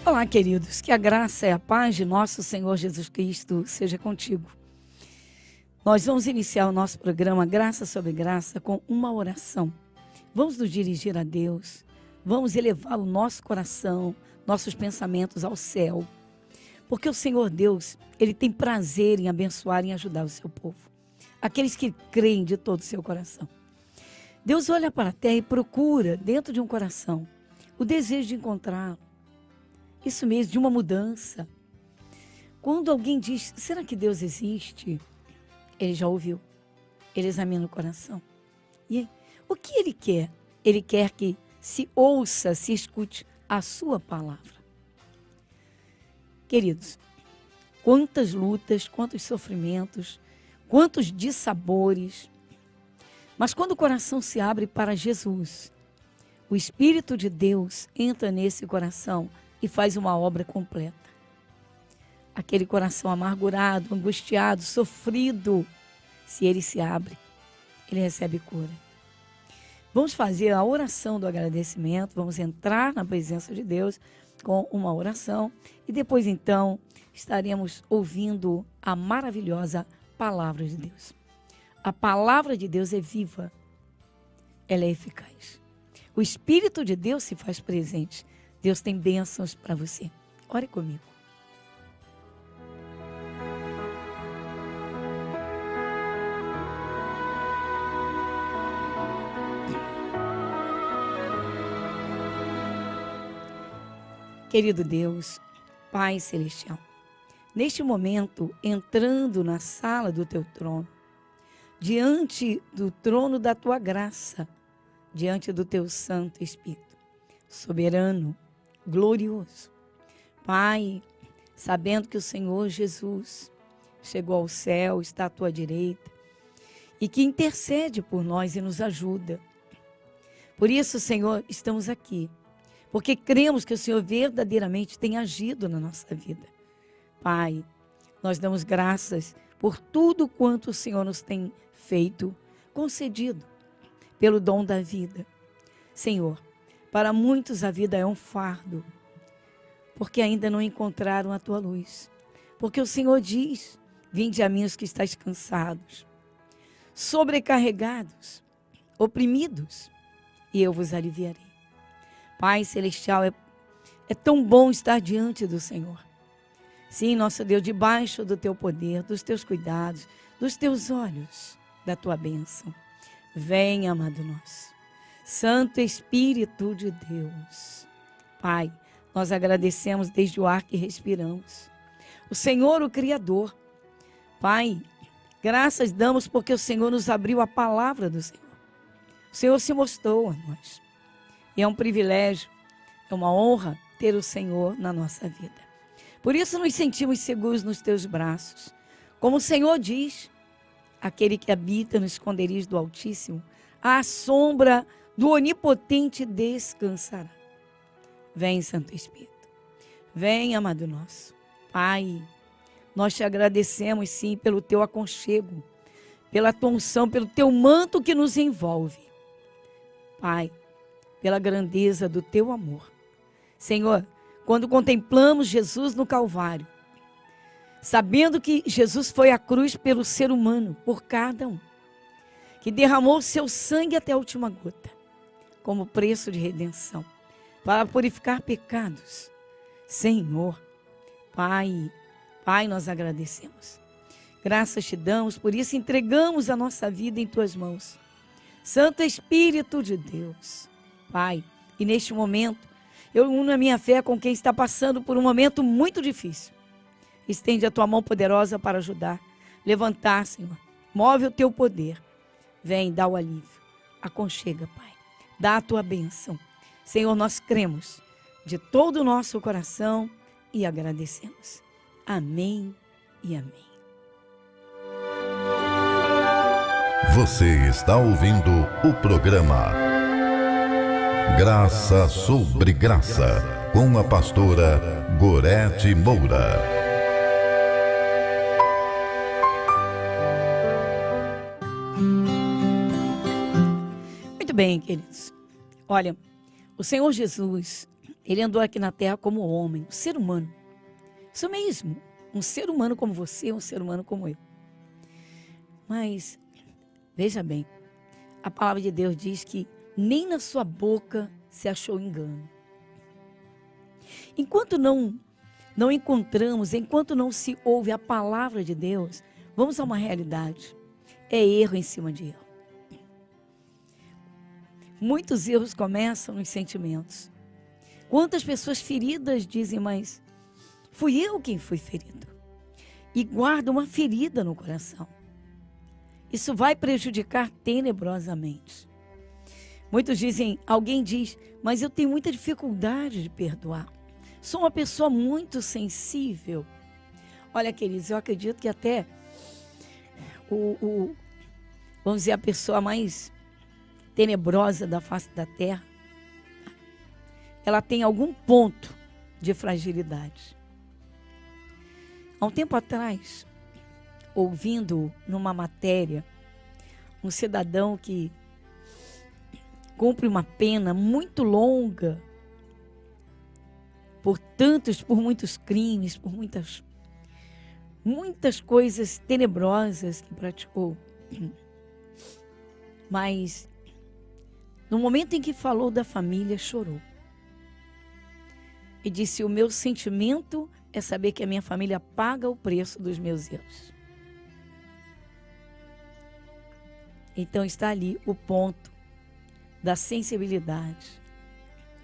Olá, queridos, que a graça e a paz de nosso Senhor Jesus Cristo seja contigo. Nós vamos iniciar o nosso programa Graça sobre Graça com uma oração. Vamos nos dirigir a Deus, vamos elevar o nosso coração, nossos pensamentos ao céu. Porque o Senhor Deus, Ele tem prazer em abençoar e em ajudar o seu povo. Aqueles que creem de todo o seu coração. Deus olha para a terra e procura dentro de um coração o desejo de encontrá-lo. Isso mesmo, de uma mudança. Quando alguém diz, será que Deus existe? Ele já ouviu. Ele examina o coração. E o que ele quer? Ele quer que se ouça, se escute a sua palavra. Queridos, quantas lutas, quantos sofrimentos, quantos dissabores. Mas quando o coração se abre para Jesus, o Espírito de Deus entra nesse coração e faz uma obra completa. Aquele coração amargurado, angustiado, sofrido, se ele se abre, ele recebe cura. Vamos fazer a oração do agradecimento, vamos entrar na presença de Deus com uma oração e depois então estaremos ouvindo a maravilhosa palavra de Deus. A palavra de Deus é viva, ela é eficaz. O Espírito de Deus se faz presente. Deus tem bênçãos para você. Ore comigo. Querido Deus, Pai Celestial, neste momento, entrando na sala do Teu trono, diante do trono da Tua graça, diante do Teu Santo Espírito, soberano, glorioso. Pai, sabendo que o Senhor Jesus chegou ao céu, está à Tua direita, e que intercede por nós e nos ajuda. Por isso, Senhor, estamos aqui, porque cremos que o Senhor verdadeiramente tem agido na nossa vida. Pai, nós damos graças por tudo quanto o Senhor nos tem feito, concedido, pelo dom da vida. Senhor, para muitos a vida é um fardo, porque ainda não encontraram a Tua luz. Porque o Senhor diz, vinde a mim os que estáis cansados, sobrecarregados, oprimidos, e eu vos aliviarei. Pai Celestial, é tão bom estar diante do Senhor. Sim, nosso Deus, debaixo do Teu poder, dos Teus cuidados, dos Teus olhos, da Tua bênção. Vem, amado nosso, Santo Espírito de Deus. Pai, nós agradecemos desde o ar que respiramos. O Senhor, o Criador. Pai, graças damos porque o Senhor nos abriu a palavra do Senhor. O Senhor se mostrou a nós. E é um privilégio, é uma honra ter o Senhor na nossa vida. Por isso nos sentimos seguros nos Teus braços. Como o Senhor diz, aquele que habita no esconderijo do Altíssimo, à sombra do Onipotente descansará. Vem, Santo Espírito. Vem, amado nosso. Pai, nós te agradecemos sim pelo Teu aconchego, pela Tua unção, pelo Teu manto que nos envolve. Pai, pela grandeza do Teu amor. Senhor, quando contemplamos Jesus no Calvário, sabendo que Jesus foi à cruz pelo ser humano, por cada um, que derramou seu sangue até a última gota, como preço de redenção, para purificar pecados. Senhor, Pai, nós agradecemos. Graças te damos, por isso entregamos a nossa vida em Tuas mãos. Santo Espírito de Deus, Pai, e neste momento, eu uno a minha fé com quem está passando por um momento muito difícil. Estende a Tua mão poderosa para ajudar, levantar, Senhor. Move o Teu poder. Vem, dá o alívio. Aconchega, Pai. Dá a Tua bênção. Senhor, nós cremos de todo o nosso coração e agradecemos. Amém e amém. Você está ouvindo o programa Graça sobre Graça, com a pastora Gorete Moura. Muito bem, queridos. Olha, o Senhor Jesus, Ele andou aqui na terra como homem, um ser humano. Isso mesmo, um ser humano como você, um ser humano como eu. Mas, veja bem, a palavra de Deus diz que nem na sua boca se achou engano. Enquanto não encontramos, enquanto não se ouve a palavra de Deus, vamos a uma realidade. É erro em cima de erro. Muitos erros começam nos sentimentos. Quantas pessoas feridas dizem, mas fui eu quem fui ferido. E guarda uma ferida no coração. Isso vai prejudicar tenebrosamente. Muitos dizem, alguém diz, mas eu tenho muita dificuldade de perdoar. Sou uma pessoa muito sensível. Olha, queridos, eu acredito que até vamos dizer, a pessoa mais tenebrosa da face da terra, ela tem algum ponto de fragilidade. Há um tempo atrás, ouvindo numa matéria, um cidadão que cumpre uma pena muito longa por muitos crimes, por muitas coisas tenebrosas que praticou. Mas no momento em que falou da família, chorou. E disse, o meu sentimento é saber que a minha família paga o preço dos meus erros. Então está ali o ponto da sensibilidade,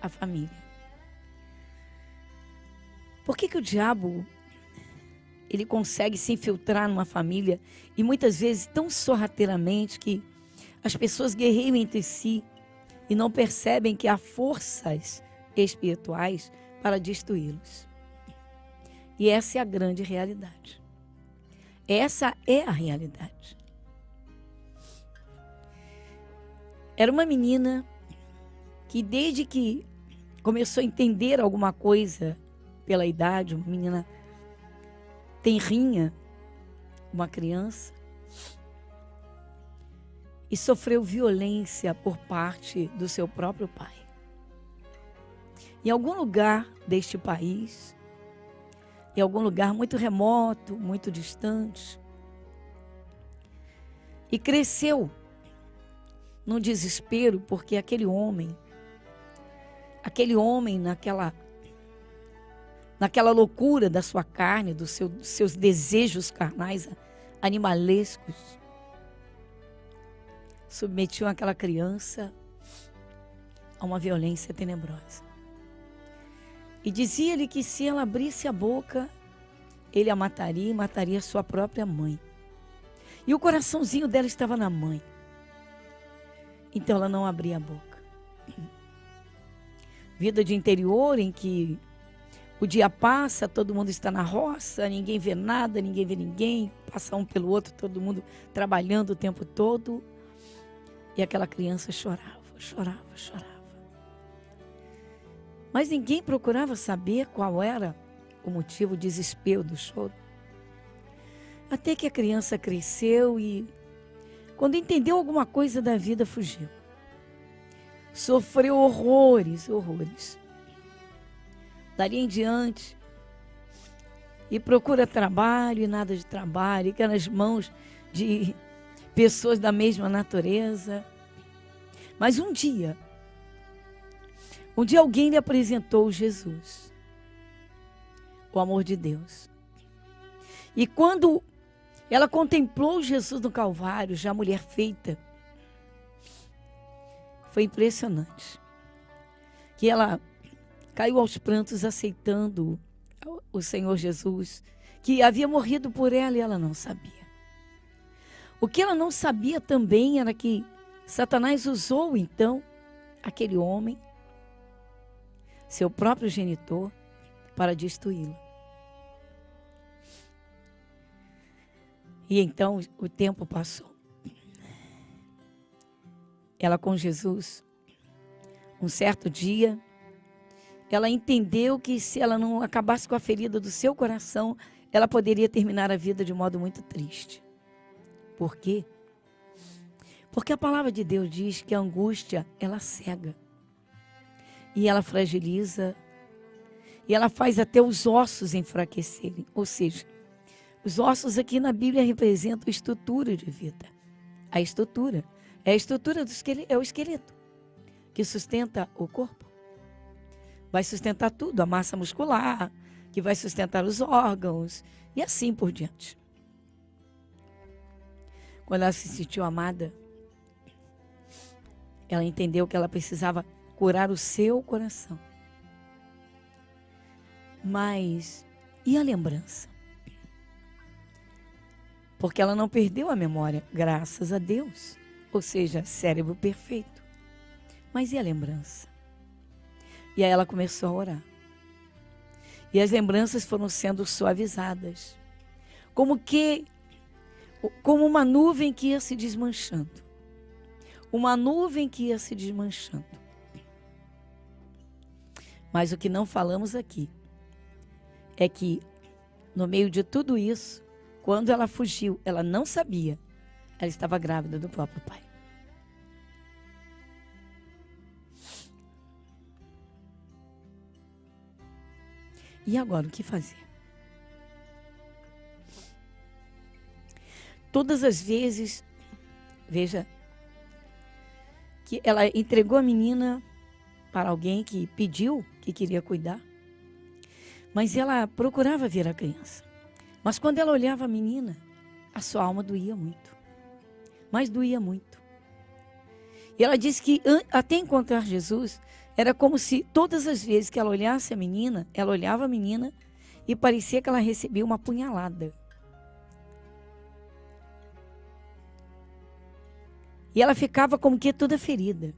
a família. Por que o diabo, ele consegue se infiltrar numa família e muitas vezes tão sorrateiramente que as pessoas guerreiam entre si e não percebem que há forças espirituais para destruí-los? E essa é a grande realidade. Essa é a realidade. Era uma menina que desde que começou a entender alguma coisa pela idade, uma menina tenrinha, uma criança, e sofreu violência por parte do seu próprio pai. Em algum lugar deste país, em algum lugar muito remoto, muito distante, e cresceu num desespero porque aquele homem naquela loucura da sua carne, dos seus desejos carnais, animalescos, submetiu aquela criança a uma violência tenebrosa. E dizia-lhe que se ela abrisse a boca, ele a mataria e mataria sua própria mãe. E o coraçãozinho dela estava na mãe. Então ela não abria a boca. Vida de interior em que o dia passa, todo mundo está na roça, ninguém vê nada, ninguém vê ninguém, passa um pelo outro, todo mundo trabalhando o tempo todo. E aquela criança chorava, chorava, chorava. Mas ninguém procurava saber qual era o motivo, o desespero do choro. Até que a criança cresceu e, quando entendeu alguma coisa da vida, fugiu. Sofreu horrores, horrores. Dali em diante, e procura trabalho e nada de trabalho, e cai nas mãos de pessoas da mesma natureza. Mas um dia alguém lhe apresentou Jesus, o amor de Deus. E quando ela contemplou Jesus no Calvário, já mulher feita, foi impressionante. Que ela caiu aos prantos aceitando o Senhor Jesus, que havia morrido por ela e ela não sabia. O que ela não sabia também era que Satanás usou então aquele homem, seu próprio genitor, para destruí-lo. E então o tempo passou. Ela com Jesus, um certo dia, ela entendeu que se ela não acabasse com a ferida do seu coração, ela poderia terminar a vida de modo muito triste. Por quê? Porque a palavra de Deus diz que a angústia, ela cega. E ela fragiliza E ela faz até os ossos enfraquecerem. Ou seja, os ossos aqui na Bíblia representam a estrutura de vida. A estrutura. É a estrutura do esqueleto, é o esqueleto que sustenta o corpo. Vai sustentar tudo, a massa muscular, que vai sustentar os órgãos e assim por diante. Quando ela se sentiu amada, ela entendeu que ela precisava curar o seu coração. Mas e a lembrança? Porque ela não perdeu a memória, graças a Deus. Ou seja, cérebro perfeito. Mas e a lembrança? E aí ela começou a orar. E as lembranças foram sendo suavizadas. Como uma nuvem que ia se desmanchando. Uma nuvem que ia se desmanchando. Mas o que não falamos aqui é que, no meio de tudo isso, quando ela fugiu, ela não sabia, ela estava grávida do próprio pai. E agora, o que fazer? Todas as vezes, veja, que ela entregou a menina para alguém que pediu, que queria cuidar, mas ela procurava ver a criança. Mas quando ela olhava a menina, a sua alma doía muito. Mas doía muito. E ela disse que até encontrar Jesus, era como se todas as vezes que ela olhasse a menina, ela olhava a menina e parecia que ela recebia uma punhalada. E ela ficava como que toda ferida.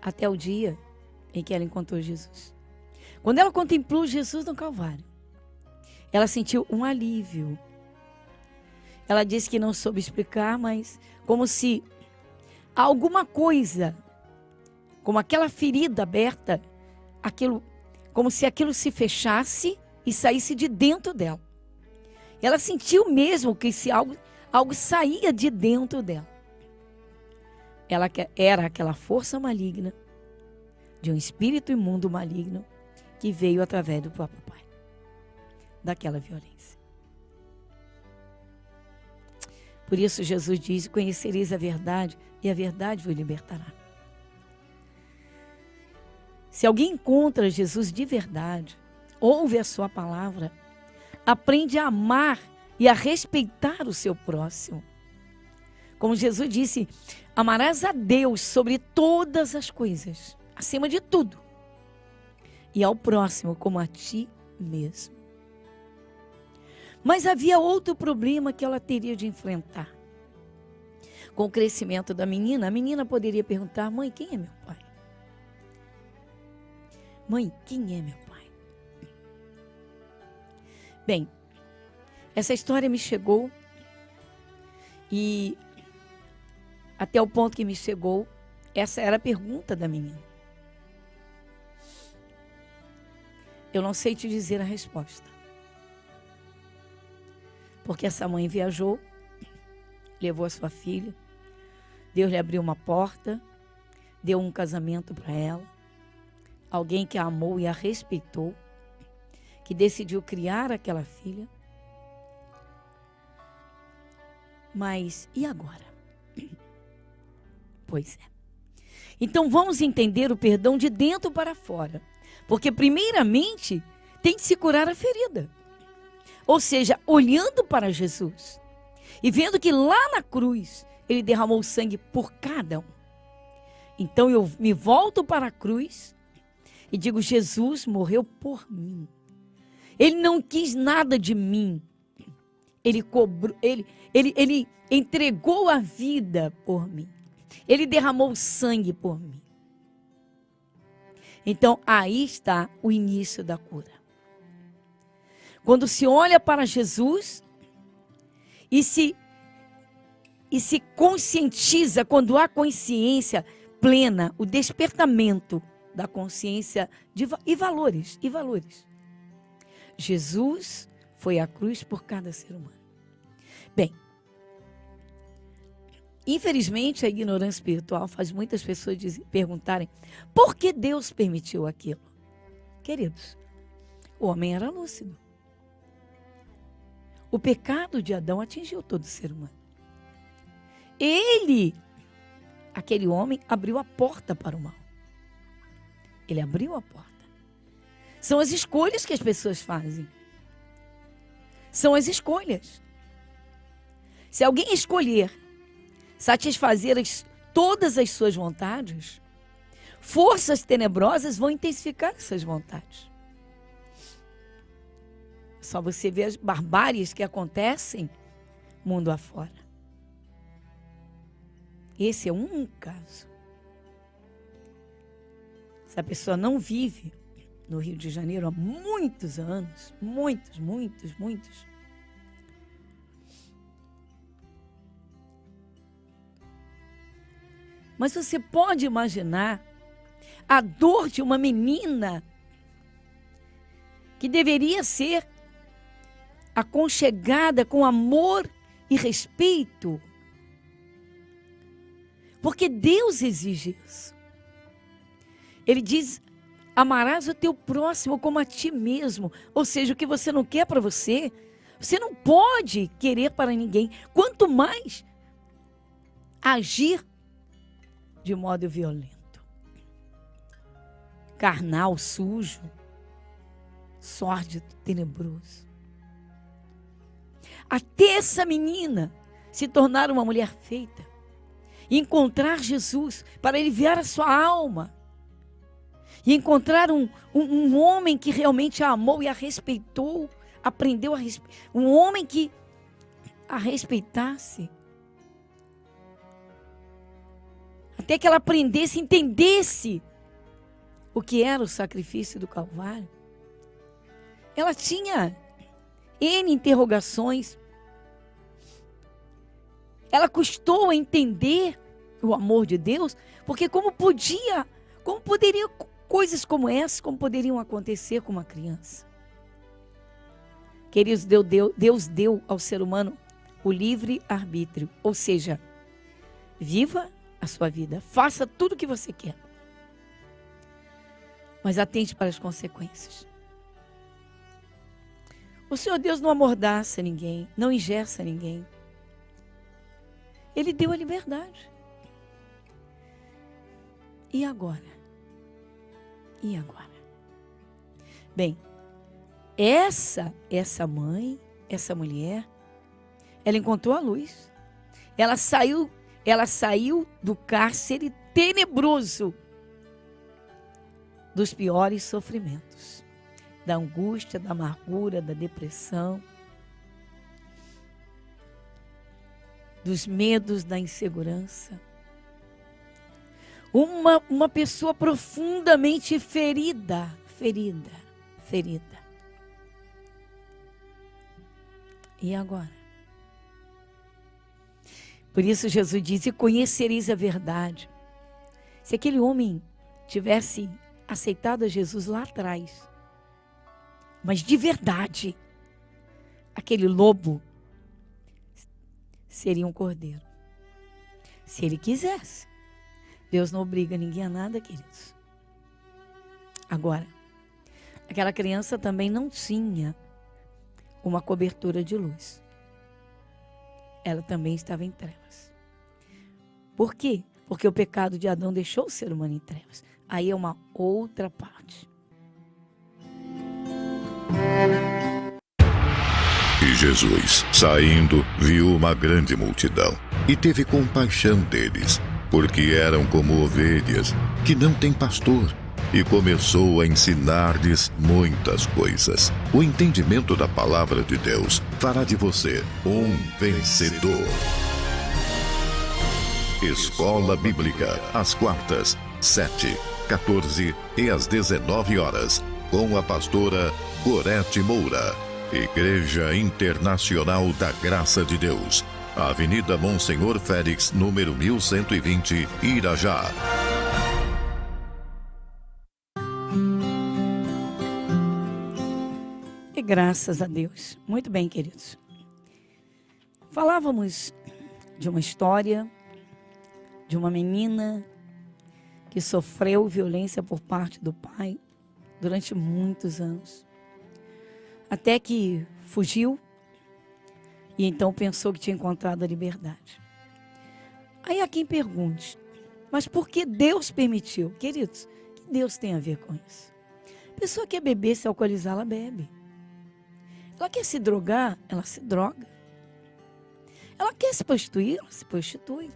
Até o dia em que ela encontrou Jesus. Quando ela contemplou Jesus no Calvário, ela sentiu um alívio. Ela disse que não soube explicar, mas como se alguma coisa, como aquela ferida aberta, como se aquilo se fechasse e saísse de dentro dela. Ela sentiu mesmo que se algo saía de dentro dela. Ela era aquela força maligna, de um espírito imundo maligno, que veio através do próprio pai, daquela violência. Por isso Jesus diz: conhecereis a verdade e a verdade vos libertará. Se alguém encontra Jesus de verdade, ouve a sua palavra, aprende a amar e a respeitar o seu próximo. Como Jesus disse, amarás a Deus sobre todas as coisas, acima de tudo, e ao próximo como a ti mesmo. Mas havia outro problema que ela teria de enfrentar. Com o crescimento da menina, a menina poderia perguntar: mãe, quem é meu pai? Mãe, quem é meu pai? Bem, essa história me chegou e até o ponto que me chegou, essa era a pergunta da menina. Eu não sei te dizer a resposta. Porque essa mãe viajou, levou a sua filha, Deus lhe abriu uma porta, deu um casamento para ela, alguém que a amou e a respeitou, que decidiu criar aquela filha. Mas e agora? Pois é. Então vamos entender o perdão de dentro para fora. Porque primeiramente tem que se curar a ferida. Ou seja, olhando para Jesus e vendo que lá na cruz ele derramou sangue por cada um. Então eu me volto para a cruz e digo: Jesus morreu por mim. Ele não quis nada de mim. Ele cobrou, ele entregou a vida por mim. Ele derramou sangue por mim. Então aí está o início da cura. Quando se olha para Jesus e se conscientiza, quando há consciência plena, o despertamento da consciência e valores. Jesus foi à cruz por cada ser humano. Bem, Infelizmente, a ignorância espiritual faz muitas pessoas perguntarem por que Deus permitiu aquilo. Queridos, o homem era lúcido. O pecado de Adão atingiu todo ser humano. Aquele homem, abriu a porta para o mal. Ele abriu a porta. São as escolhas que as pessoas fazem. São as escolhas. Se alguém escolher satisfazer todas as suas vontades, forças tenebrosas vão intensificar essas vontades. Só você vê as barbáries que acontecem mundo afora. Esse é um caso. Essa pessoa não vive no Rio de Janeiro há muitos anos, muitos. Mas você pode imaginar a dor de uma menina que deveria ser aconchegada com amor e respeito. Porque Deus exige isso. Ele diz: amarás o teu próximo como a ti mesmo. Ou seja, o que você não quer para você, você não pode querer para ninguém. Quanto mais agir de modo violento, carnal, sujo, sórdido, tenebroso. Até essa menina se tornar uma mulher feita e encontrar Jesus para aliviar a sua alma e encontrar um homem que realmente a amou e a respeitou, aprendeu a respeitar, um homem que a respeitasse, até que ela aprendesse, entendesse o que era o sacrifício do Calvário. Ela tinha N interrogações. Ela custou a entender o amor de Deus, porque como poderiam coisas como essa, como poderiam acontecer com uma criança? Queridos, Deus deu ao ser humano o livre arbítrio, ou seja, viva a sua vida, faça tudo o que você quer, mas atente para as consequências. O Senhor Deus não amordaça ninguém, não engessa ninguém. Ele deu a liberdade. E agora? E agora? Bem, essa mãe, essa mulher, ela encontrou a luz. Ela saiu do cárcere tenebroso, dos piores sofrimentos, da angústia, da amargura, da depressão, dos medos, da insegurança. Uma pessoa profundamente ferida. E agora? Por isso Jesus diz: e conhecereis a verdade. Se aquele homem tivesse aceitado a Jesus lá atrás, mas de verdade, aquele lobo seria um cordeiro. Se ele quisesse. Deus não obriga ninguém a nada, queridos. Agora, aquela criança também não tinha uma cobertura de luz. Ela também estava em trevas. Por quê? Porque o pecado de Adão deixou o ser humano em trevas. Aí é uma outra parte. E Jesus, saindo, viu uma grande multidão e teve compaixão deles, porque eram como ovelhas que não têm pastor, e começou a ensinar-lhes muitas coisas. O entendimento da palavra de Deus fará de você um vencedor. Escola Bíblica, às quartas, 7, 14 e às 19 horas, com a pastora Gorete Moura. Igreja Internacional da Graça de Deus, Avenida Monsenhor Félix, número 1120, Irajá. E graças a Deus. Muito bem, queridos. Falávamos de uma história de uma menina que sofreu violência por parte do pai durante muitos anos. Até que fugiu e então pensou que tinha encontrado a liberdade. Aí há quem pergunte, mas por que Deus permitiu? Queridos, o que Deus tem a ver com isso? A pessoa quer beber, se alcoolizar, ela bebe. Ela quer se drogar, ela se droga. Ela quer se prostituir, ela se prostitui.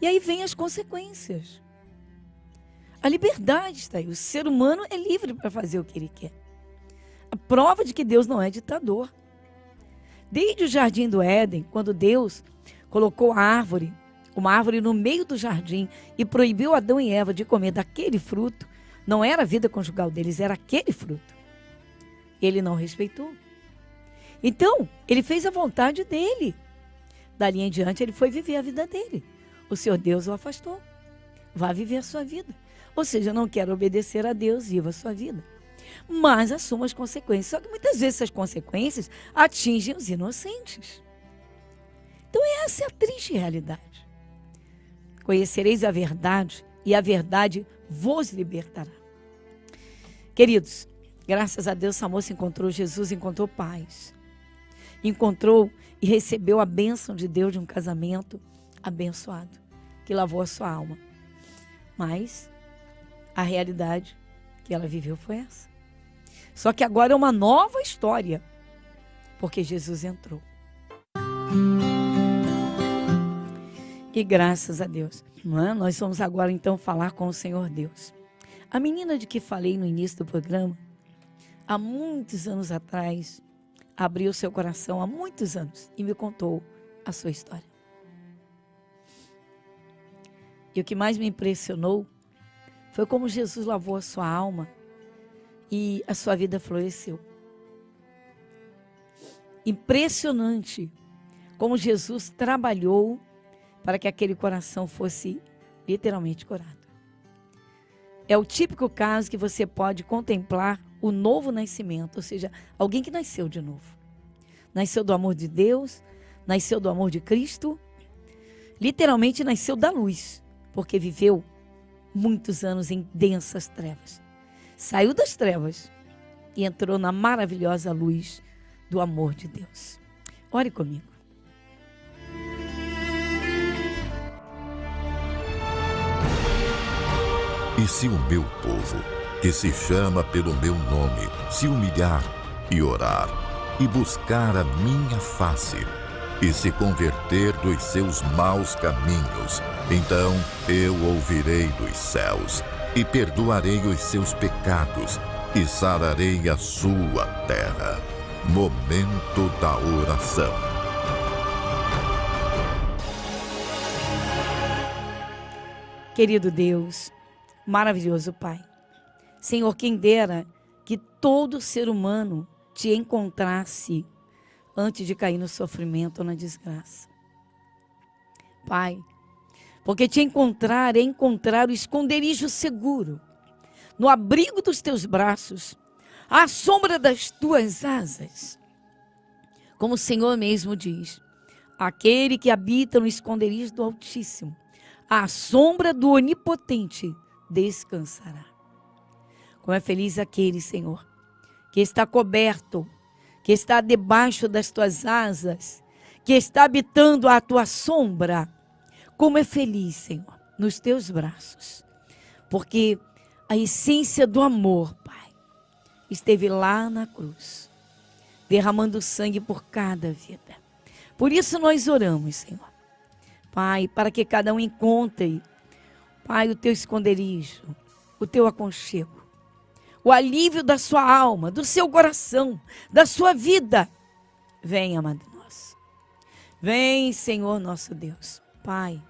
E aí vem as consequências. A liberdade está aí. O ser humano é livre para fazer o que ele quer. A prova de que Deus não é ditador. Desde o jardim do Éden, quando Deus colocou uma árvore no meio do jardim e proibiu Adão e Eva de comer daquele fruto, não era a vida conjugal deles, era aquele fruto. Ele não respeitou. Então, ele fez a vontade dele. Dali em diante, ele foi viver a vida dele. O Senhor Deus o afastou. Vá viver a sua vida. Ou seja, não quero obedecer a Deus, viva a sua vida. Mas assuma as consequências. Só que muitas vezes essas consequências atingem os inocentes. Então essa é a triste realidade. Conhecereis a verdade e a verdade vos libertará. Queridos, graças a Deus essa moça encontrou Jesus, encontrou paz. Encontrou e recebeu a bênção de Deus de um casamento abençoado, que lavou a sua alma. Mas a realidade que ela viveu foi essa. Só que agora é uma nova história, porque Jesus entrou. E graças a Deus, nós vamos agora então falar com o Senhor Deus. A menina de que falei no início do programa, há muitos anos atrás, abriu seu coração há muitos anos e me contou a sua história. E o que mais me impressionou foi como Jesus lavou a sua alma e a sua vida floresceu. Impressionante como Jesus trabalhou para que aquele coração fosse literalmente curado. É o típico caso que você pode contemplar o novo nascimento, ou seja, alguém que nasceu de novo. Nasceu do amor de Deus, nasceu do amor de Cristo, literalmente nasceu da luz, porque viveu muitos anos em densas trevas. Saiu das trevas e entrou na maravilhosa luz do amor de Deus. Ore comigo. E se o meu povo, que se chama pelo meu nome, se humilhar e orar, e buscar a minha face, e se converter dos seus maus caminhos, então eu ouvirei dos céus, e perdoarei os seus pecados, e sararei a sua terra. Momento da oração. Querido Deus, maravilhoso Pai, Senhor, quem dera que todo ser humano te encontrasse antes de cair no sofrimento ou na desgraça. Pai, porque te encontrar é encontrar o esconderijo seguro, no abrigo dos teus braços, à sombra das tuas asas. Como o Senhor mesmo diz, aquele que habita no esconderijo do Altíssimo, à sombra do Onipotente, descansará. Como é feliz aquele, Senhor, que está coberto, que está debaixo das tuas asas, que está habitando a tua sombra. Como é feliz, Senhor, nos teus braços, porque a essência do amor, Pai, esteve lá na cruz, derramando sangue por cada vida. Por isso nós oramos, Senhor, Pai, para que cada um encontre, Pai, o teu esconderijo, o teu aconchego, o alívio da sua alma, do seu coração, da sua vida. Vem, amado nosso. Vem, Senhor nosso Deus. Pai,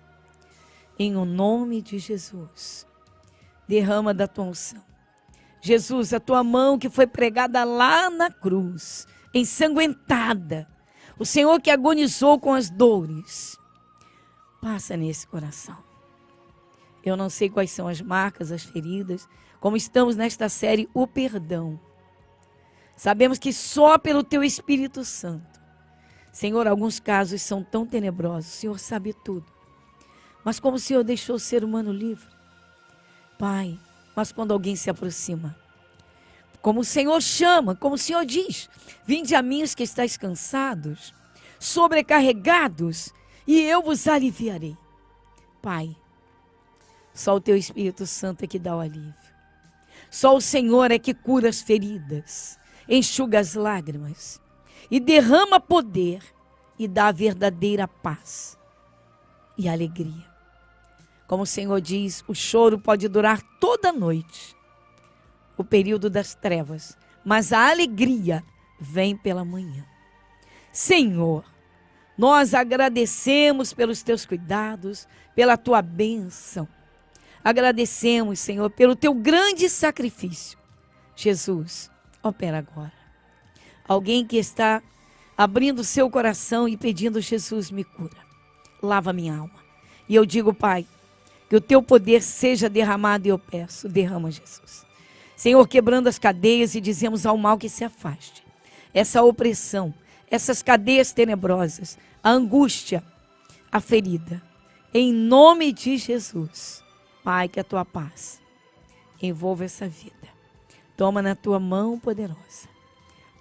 em o nome de Jesus, derrama da tua unção. Jesus, a tua mão que foi pregada lá na cruz, ensanguentada, o Senhor que agonizou com as dores, passa nesse coração. Eu não sei quais são as marcas, as feridas, como estamos nesta série, o perdão. Sabemos que só pelo teu Espírito Santo. Senhor, alguns casos são tão tenebrosos, o Senhor sabe tudo. Mas como o Senhor deixou o ser humano livre. Pai, mas quando alguém se aproxima, como o Senhor chama, como o Senhor diz, vinde a mim os que estáis cansados, sobrecarregados, e eu vos aliviarei. Pai, só o teu Espírito Santo é que dá o alívio. Só o Senhor é que cura as feridas, enxuga as lágrimas e derrama poder e dá a verdadeira paz e alegria. Como o Senhor diz, o choro pode durar toda a noite, o período das trevas, mas a alegria vem pela manhã. Senhor, nós agradecemos pelos teus cuidados, pela tua bênção. Agradecemos, Senhor, pelo teu grande sacrifício. Jesus, opera agora. Alguém que está abrindo seu coração e pedindo, Jesus, me cura. Lava minha alma. E eu digo, Pai, que o teu poder seja derramado e eu peço, derrama, Jesus. Senhor, quebrando as cadeias e dizemos ao mal que se afaste. Essa opressão, essas cadeias tenebrosas, a angústia, a ferida. Em nome de Jesus, Pai, que a tua paz envolva essa vida. Toma na tua mão poderosa.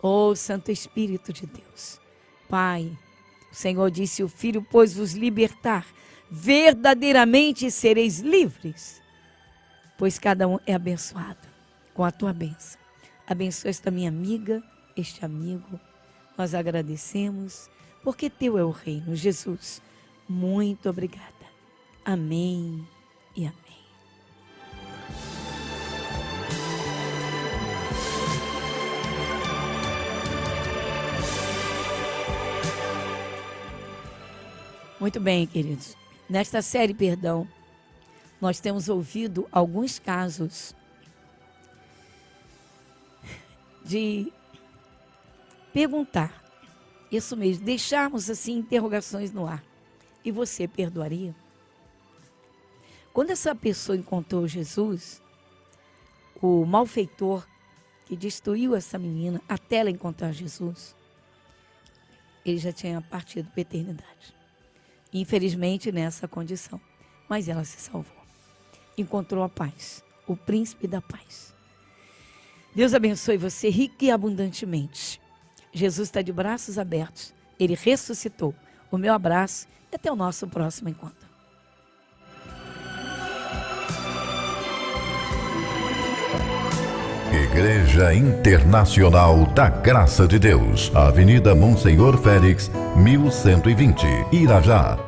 Oh, Santo Espírito de Deus. Pai, o Senhor disse, o Filho, pois vos libertar, verdadeiramente sereis livres. Pois cada um é abençoado com a tua bênção. Abençoa esta minha amiga, este amigo. Nós agradecemos, porque teu é o reino. Jesus, muito obrigada. Amém e amém. Muito bem, queridos. Nesta série, perdão, nós temos ouvido alguns casos de perguntar, isso mesmo, deixarmos assim interrogações no ar. E você perdoaria? Quando essa pessoa encontrou Jesus, o malfeitor que destruiu essa menina até ela encontrar Jesus, ele já tinha partido para a eternidade. Infelizmente nessa condição. Mas ela se salvou. Encontrou a paz, o príncipe da paz. Deus abençoe você rica e abundantemente. Jesus está de braços abertos. Ele ressuscitou. O meu abraço e até o nosso próximo encontro. Igreja Internacional da Graça de Deus, Avenida Monsenhor Félix, 1120, Irajá.